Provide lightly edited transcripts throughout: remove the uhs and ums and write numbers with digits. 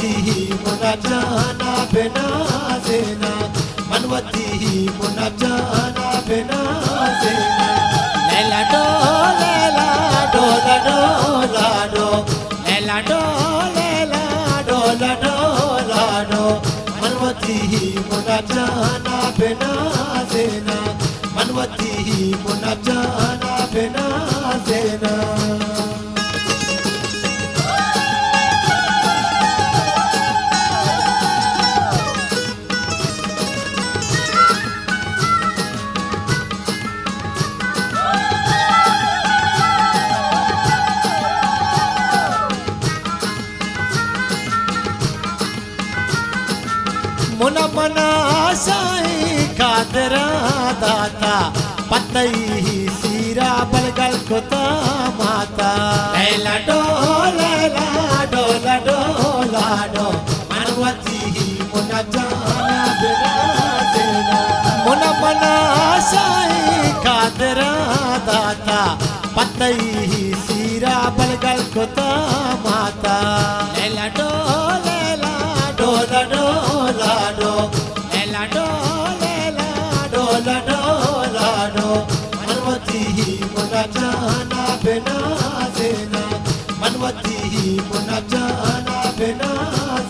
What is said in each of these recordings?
मनवती मुनाजाना बिना सेना मनवती मुनाजाना बिना सेना लैला डो लैला डोला डोला डो लैला डो लैला डोला डोला डो मनवती मुनाजाना बिना सेना मनवती मुनाजाना बिना सेना मुना मना साई कादरा दाता पतई सीरा बलगल कोता माता लैला डो लैला डोला डोला डो मनवती मुना जाना बिना सेना मुना मना साई कादरा दाता पतई सीरा बलगल कोता माता लैला डो लैला डोला डोला डो लैला डो लैला डोला डोला डो मनवती मुनाजाना बिना सेना मनवती मुनाजाना बिना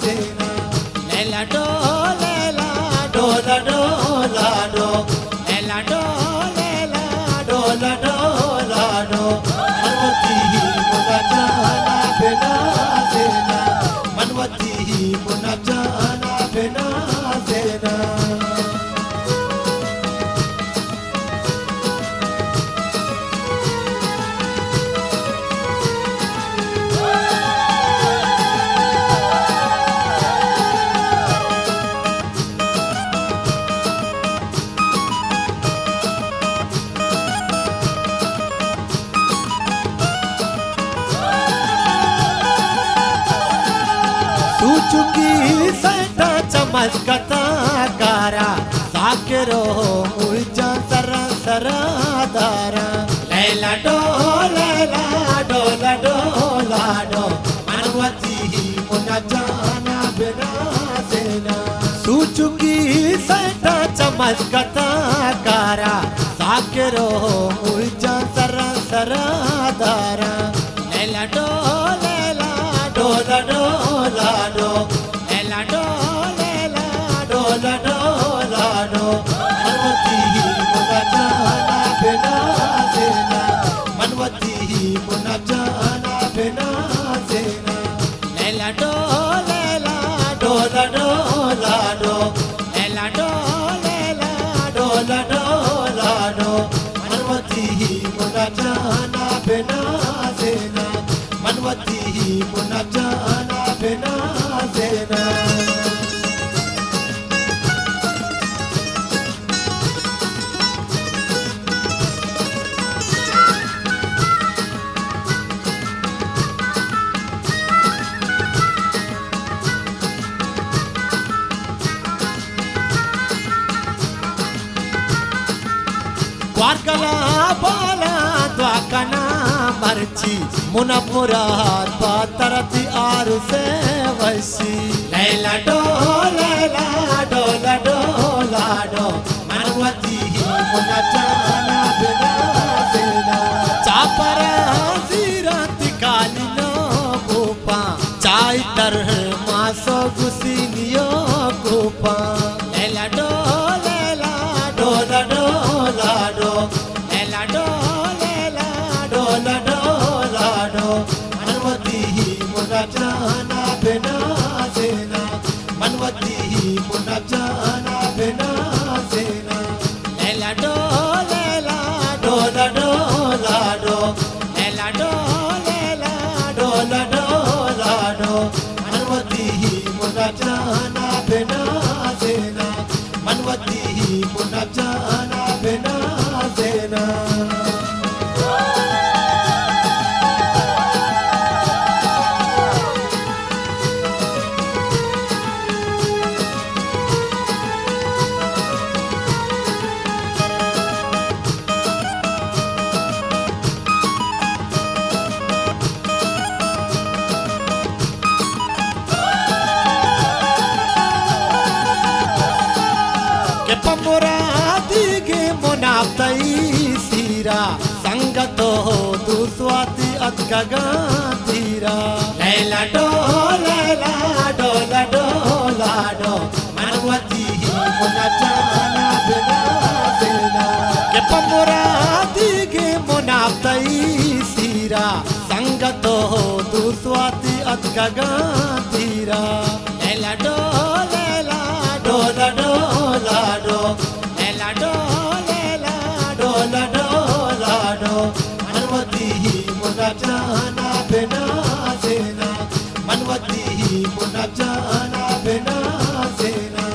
सेना लैला डो लैला डोला डोला डो लैला डो लैला डोला डोला डो मनवती मुनाजाना बिना सेना मनवती मुनाजाना बिना सेना चुकी सैटा चमकता कारा साकेरो मुझा सरा सरा दारा लैला डो लैला डोला डोला डो मनवती मुनाजाना बिना सेना सुचुकी सैटा चमकता कारा साकेरो मुझा सरा सरा दारा लैला डो लैला डोला डोला डो लैला डो लैला डोला डोला डो मनवती मुनाजाना बिना सेना मनवती मुनाजाना बिना सेना लैला डो लैला डोला डोला डो लैला डो लैला डोला डोला डो मनवती मुनाजाना बिना सेना मनवती मुनाजाना बिना सेना द्वारकला बाला द्वाकना मर्ची मुना मुराद पातरती आरु से वैसी लैला डो लैला डोला डोला डो मनवती मुनाजाना बिना सेना चापरा सीराती काली नो गोपा चाय तर मासो गुसिनियो गोपा लैला डो लैला डोला डोला डो लैला डो लैला डोला डोला डो मनवती मुनाजाना बिना सेना मनवती मुनाजाना बिना सेना लैला डो लैला डोला डोला डो लैला डो लैला डोला डोला डो मनवती मुनाजाना बिना सेना मनवती मुनाजाना बिना सेना मुनाफ्तई सीरा संगतो तू स्वाति अतगगा धीरा लैला डो मनवती मुना जाना बिना देना के पमुरा दिगे मुनाफ्तई सीरा संगतो तू स्वाति अतगगा धीरा लैला डो मनवती मुना जाना बिना सेना मनवती मुना जाना बिना सेना